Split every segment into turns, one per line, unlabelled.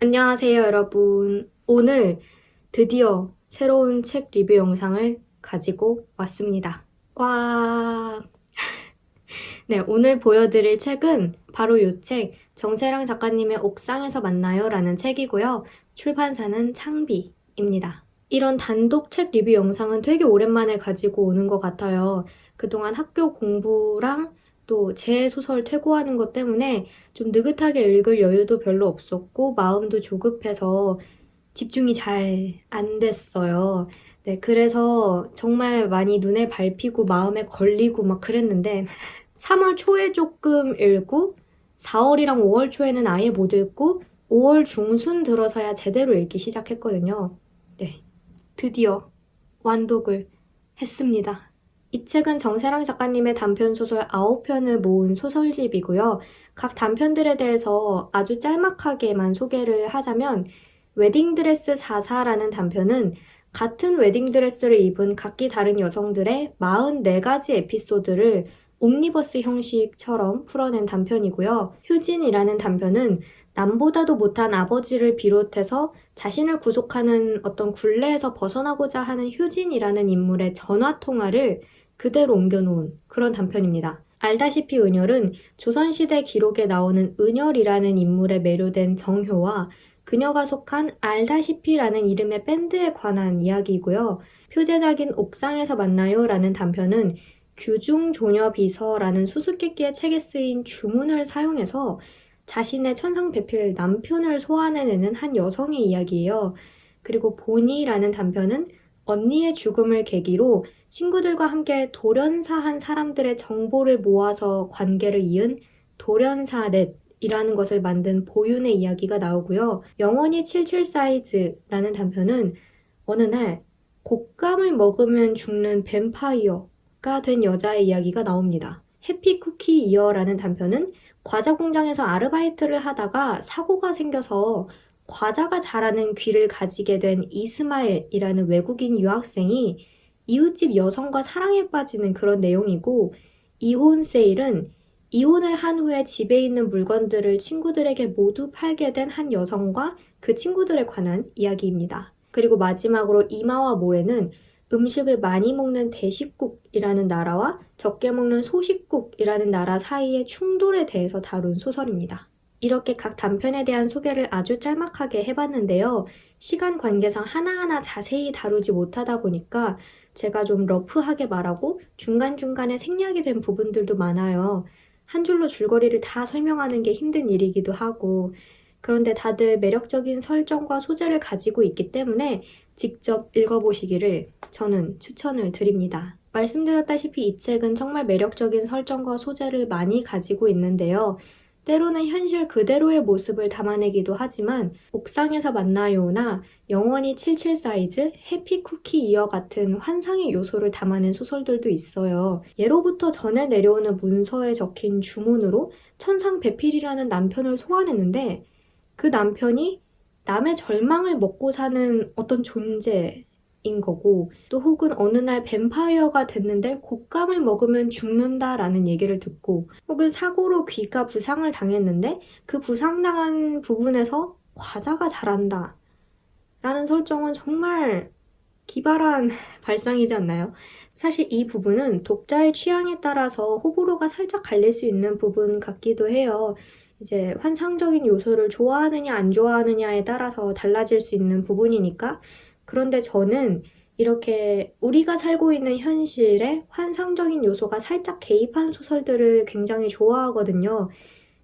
안녕하세요, 여러분. 오늘 드디어 새로운 책 리뷰 영상을 가지고 왔습니다. 와! 네, 오늘 보여드릴 책은 바로 이 책, 정세랑 작가님의 옥상에서 만나요 라는 책이고요. 출판사는 창비입니다. 이런 단독 책 리뷰 영상은 되게 오랜만에 가지고 오는 것 같아요. 그동안 학교 공부랑 또 제 소설 퇴고하는 것 때문에 좀 느긋하게 읽을 여유도 별로 없었고 마음도 조급해서 집중이 잘 안 됐어요. 네, 그래서 정말 많이 눈에 밟히고 마음에 걸리고 막 그랬는데 3월 초에 조금 읽고 4월이랑 5월 초에는 아예 못 읽고 5월 중순 들어서야 제대로 읽기 시작했거든요. 네, 드디어 완독을 했습니다. 이 책은 정세랑 작가님의 단편소설 9편을 모은 소설집이고요. 각 단편들에 대해서 아주 짤막하게만 소개를 하자면 웨딩드레스 44라는 단편은 같은 웨딩드레스를 입은 각기 다른 여성들의 44가지 에피소드를 옴니버스 형식처럼 풀어낸 단편이고요. 효진이라는 단편은 남보다도 못한 아버지를 비롯해서 자신을 구속하는 어떤 굴레에서 벗어나고자 하는 효진이라는 인물의 전화통화를 그대로 옮겨놓은 그런 단편입니다. 알다시피 은열은 조선시대 기록에 나오는 은열이라는 인물에 매료된 정효와 그녀가 속한 알다시피라는 이름의 밴드에 관한 이야기이고요. 표제작인 옥상에서 만나요 라는 단편은 규중조녀비서라는 수수께끼의 책에 쓰인 주문을 사용해서 자신의 천상배필 남편을 소환해내는 한 여성의 이야기예요. 그리고 보니라는 단편은 언니의 죽음을 계기로 친구들과 함께 돌연사한 사람들의 정보를 모아서 관계를 이은 돌연사넷이라는 것을 만든 보윤의 이야기가 나오고요. 영원히 77 사이즈라는 단편은 어느 날 곶감을 먹으면 죽는 뱀파이어가 된 여자의 이야기가 나옵니다. 해피쿠키 이어라는 단편은 과자 공장에서 아르바이트를 하다가 사고가 생겨서 과자가 자라는 귀를 가지게 된 이스마일이라는 외국인 유학생이 이웃집 여성과 사랑에 빠지는 그런 내용이고, 이혼 세일은 이혼을 한 후에 집에 있는 물건들을 친구들에게 모두 팔게 된 한 여성과 그 친구들에 관한 이야기입니다. 그리고 마지막으로 이마와 모래는 음식을 많이 먹는 대식국이라는 나라와 적게 먹는 소식국이라는 나라 사이의 충돌에 대해서 다룬 소설입니다. 이렇게 각 단편에 대한 소개를 아주 짤막하게 해봤는데요. 시간 관계상 하나하나 자세히 다루지 못하다 보니까 제가 좀 러프하게 말하고 중간중간에 생략이 된 부분들도 많아요. 한 줄로 줄거리를 다 설명하는 게 힘든 일이기도 하고, 그런데 다들 매력적인 설정과 소재를 가지고 있기 때문에 직접 읽어보시기를 저는 추천을 드립니다. 말씀드렸다시피 이 책은 정말 매력적인 설정과 소재를 많이 가지고 있는데요. 때로는 현실 그대로의 모습을 담아내기도 하지만 옥상에서 만나요나 영원히 77 사이즈, 해피쿠키 이어 같은 환상의 요소를 담아낸 소설들도 있어요. 예로부터 전해 내려오는 문서에 적힌 주문으로 천상배필이라는 남편을 소환했는데 그 남편이 남의 절망을 먹고 사는 어떤 존재인 거고, 또 혹은 어느 날 뱀파이어가 됐는데 곶감을 먹으면 죽는다라는 얘기를 듣고, 혹은 사고로 귀가 부상을 당했는데 그 부상당한 부분에서 과자가 자란다 라는 설정은 정말 기발한 발상이지 않나요? 사실 이 부분은 독자의 취향에 따라서 호불호가 살짝 갈릴 수 있는 부분 같기도 해요. 이제 환상적인 요소를 좋아하느냐 안 좋아하느냐에 따라서 달라질 수 있는 부분이니까. 그런데 저는 이렇게 우리가 살고 있는 현실에 환상적인 요소가 살짝 개입한 소설들을 굉장히 좋아하거든요.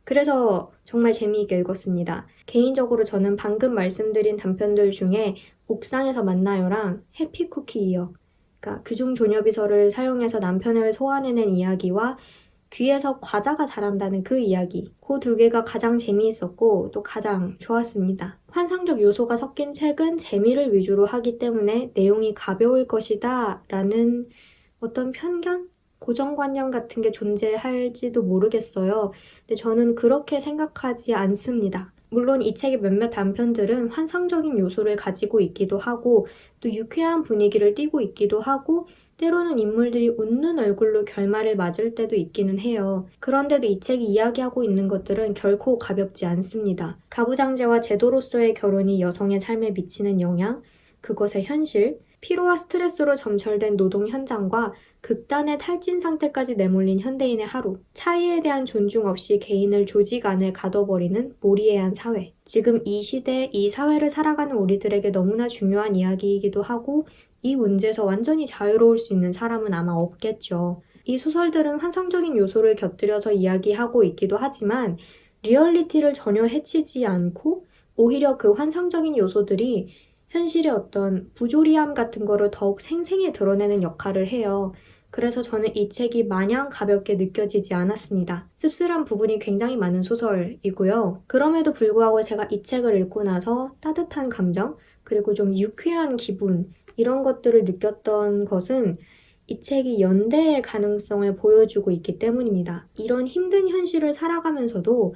그래서 정말 재미있게 읽었습니다. 개인적으로 저는 방금 말씀드린 단편들 중에 옥상에서 만나요랑 해피쿠키 이어, 그러니까 규중조녀비서를 사용해서 남편을 소환해낸 이야기와 귀에서 과자가 자란다는 그 이야기, 그 두 개가 가장 재미있었고 또 가장 좋았습니다. 환상적 요소가 섞인 책은 재미를 위주로 하기 때문에 내용이 가벼울 것이다 라는 어떤 편견? 고정관념 같은 게 존재할지도 모르겠어요. 근데 저는 그렇게 생각하지 않습니다. 물론 이 책의 몇몇 단편들은 환상적인 요소를 가지고 있기도 하고 또 유쾌한 분위기를 띠고 있기도 하고 때로는 인물들이 웃는 얼굴로 결말을 맞을 때도 있기는 해요. 그런데도 이 책이 이야기하고 있는 것들은 결코 가볍지 않습니다. 가부장제와 제도로서의 결혼이 여성의 삶에 미치는 영향, 그것의 현실, 피로와 스트레스로 점철된 노동 현장과 극단의 탈진 상태까지 내몰린 현대인의 하루, 차이에 대한 존중 없이 개인을 조직 안에 가둬버리는 모리에한 사회. 지금 이 시대, 이 사회를 살아가는 우리들에게 너무나 중요한 이야기이기도 하고 이 문제에서 완전히 자유로울 수 있는 사람은 아마 없겠죠. 이 소설들은 환상적인 요소를 곁들여서 이야기하고 있기도 하지만 리얼리티를 전혀 해치지 않고 오히려 그 환상적인 요소들이 현실의 어떤 부조리함 같은 거를 더욱 생생히 드러내는 역할을 해요. 그래서 저는 이 책이 마냥 가볍게 느껴지지 않았습니다. 씁쓸한 부분이 굉장히 많은 소설이고요. 그럼에도 불구하고 제가 이 책을 읽고 나서 따뜻한 감정, 그리고 좀 유쾌한 기분, 이런 것들을 느꼈던 것은 이 책이 연대의 가능성을 보여주고 있기 때문입니다. 이런 힘든 현실을 살아가면서도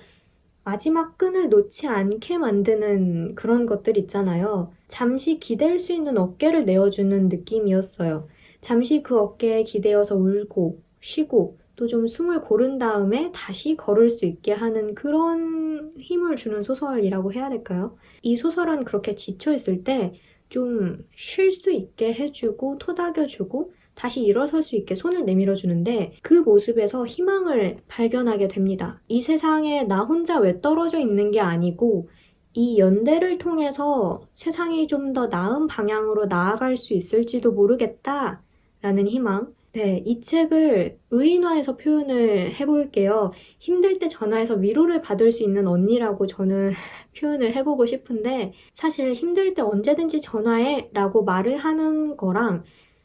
마지막 끈을 놓지 않게 만드는 그런 것들 있잖아요. 잠시 기댈 수 있는 어깨를 내어주는 느낌이었어요. 잠시 그 어깨에 기대어서 울고, 쉬고, 또 좀 숨을 고른 다음에 다시 걸을 수 있게 하는 그런 힘을 주는 소설이라고 해야 될까요? 이 소설은 그렇게 지쳐있을 때 좀 쉴 수 있게 해주고, 토닥여주고, 다시 일어설 수 있게 손을 내밀어 주는데 그 모습에서 희망을 발견하게 됩니다. 이 세상에 나 혼자 왜 떨어져 있는 게 아니고 이 연대를 통해서 세상이 좀 더 나은 방향으로 나아갈 수 있을지도 모르겠다라는 희망. 네, 이 책을 의인화해서 표현을 해볼게요. 힘들 때 전화해서 위로를 받을 수 있는 언니라고 저는 표현을 해보고 싶은데 사실 힘들 때 언제든지 전화해 라고 말을 하는 거랑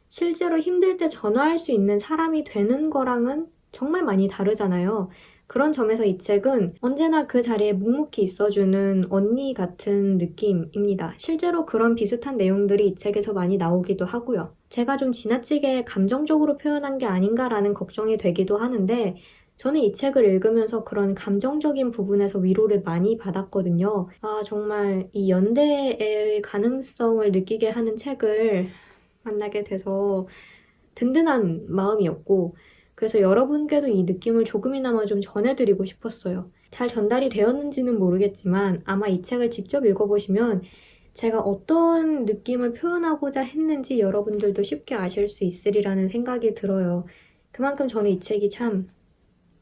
실제로 힘들 때 전화할 수 있는 사람이 되는 거랑은 정말 많이 다르잖아요. 그런 점에서 이 책은 언제나 그 자리에 묵묵히 있어주는 언니 같은 느낌입니다. 실제로 그런 비슷한 내용들이 이 책에서 많이 나오기도 하고요. 제가 좀 지나치게 감정적으로 표현한 게 아닌가라는 걱정이 되기도 하는데 저는 이 책을 읽으면서 그런 감정적인 부분에서 위로를 많이 받았거든요. 아, 정말 이 연대의 가능성을 느끼게 하는 책을 만나게 돼서 든든한 마음이었고 그래서 여러분께도 이 느낌을 조금이나마 좀 전해드리고 싶었어요. 잘 전달이 되었는지는 모르겠지만 아마 이 책을 직접 읽어보시면 제가 어떤 느낌을 표현하고자 했는지 여러분들도 쉽게 아실 수 있으리라는 생각이 들어요. 그만큼 저는 이 책이 참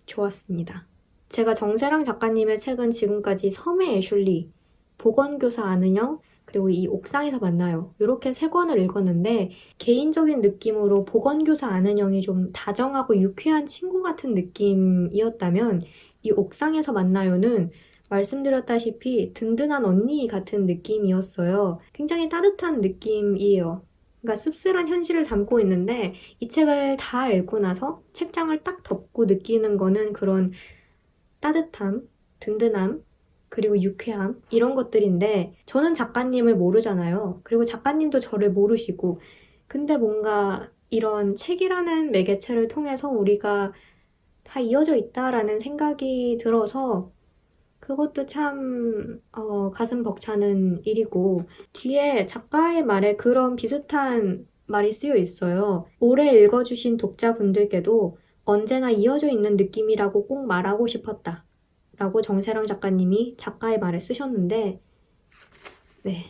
좋았습니다. 제가 정세랑 작가님의 책은 지금까지 섬의 애슐리, 보건교사 아는영, 그리고 이 옥상에서 만나요. 이렇게 세 권을 읽었는데 개인적인 느낌으로 보건교사 아는영이 좀 다정하고 유쾌한 친구 같은 느낌이었다면 이 옥상에서 만나요는 말씀드렸다시피 든든한 언니 같은 느낌이었어요. 굉장히 따뜻한 느낌이에요. 그러니까 씁쓸한 현실을 담고 있는데 이 책을 다 읽고 나서 책장을 딱 덮고 느끼는 거는 그런 따뜻함, 든든함, 그리고 유쾌함 이런 것들인데 저는 작가님을 모르잖아요. 그리고 작가님도 저를 모르시고 근데 뭔가 이런 책이라는 매개체를 통해서 우리가 다 이어져 있다라는 생각이 들어서 그것도 참 가슴 벅차는 일이고 뒤에 작가의 말에 그런 비슷한 말이 쓰여 있어요. 오래 읽어주신 독자분들께도 언제나 이어져 있는 느낌이라고 꼭 말하고 싶었다. 라고 정세랑 작가님이 작가의 말에 쓰셨는데 네,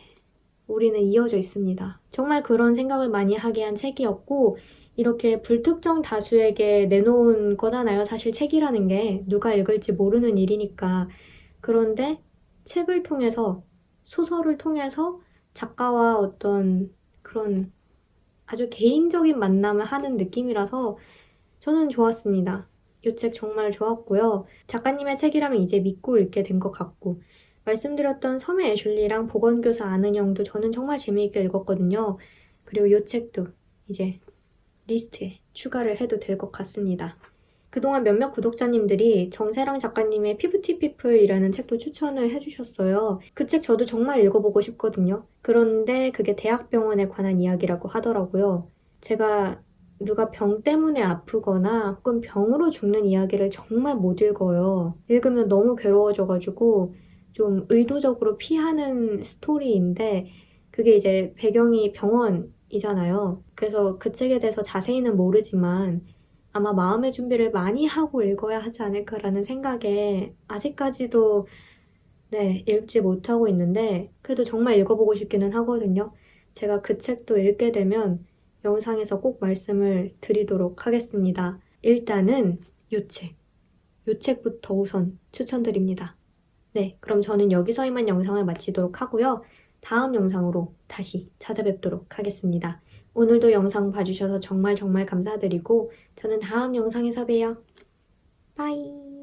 우리는 이어져 있습니다. 정말 그런 생각을 많이 하게 한 책이었고 이렇게 불특정 다수에게 내놓은 거잖아요. 사실 책이라는 게 누가 읽을지 모르는 일이니까. 그런데 책을 통해서 소설을 통해서 작가와 어떤 그런 아주 개인적인 만남을 하는 느낌이라서 저는 좋았습니다. 이 책 정말 좋았고요. 작가님의 책이라면 이제 믿고 읽게 된 것 같고 말씀드렸던 섬의 애슐리랑 보건교사 아는영도 저는 정말 재미있게 읽었거든요. 그리고 이 책도 이제 리스트에 추가를 해도 될 것 같습니다. 그동안 몇몇 구독자님들이 정세랑 작가님의 피프티 피플이라는 책도 추천을 해주셨어요. 그 책 저도 정말 읽어보고 싶거든요. 그런데 그게 대학병원에 관한 이야기라고 하더라고요. 제가 누가 병 때문에 아프거나 혹은 병으로 죽는 이야기를 정말 못 읽어요. 읽으면 너무 괴로워져가지고 좀 의도적으로 피하는 스토리인데 그게 이제 배경이 병원이에요. 책이잖아요. 그래서 그 책에 대해서 자세히는 모르지만 아마 마음의 준비를 많이 하고 읽어야 하지 않을까라는 생각에 아직까지도 읽지 못하고 있는데 그래도 정말 읽어보고 싶기는 하거든요. 제가 그 책도 읽게 되면 영상에서 꼭 말씀을 드리도록 하겠습니다. 일단은 요 책부터 우선 추천드립니다. 네, 그럼 저는 여기서 이만 영상을 마치도록 하고요. 다음 영상으로 다시 찾아뵙도록 하겠습니다. 오늘도 영상 봐주셔서 정말 정말 감사드리고 저는 다음 영상에서 봬요. 빠이.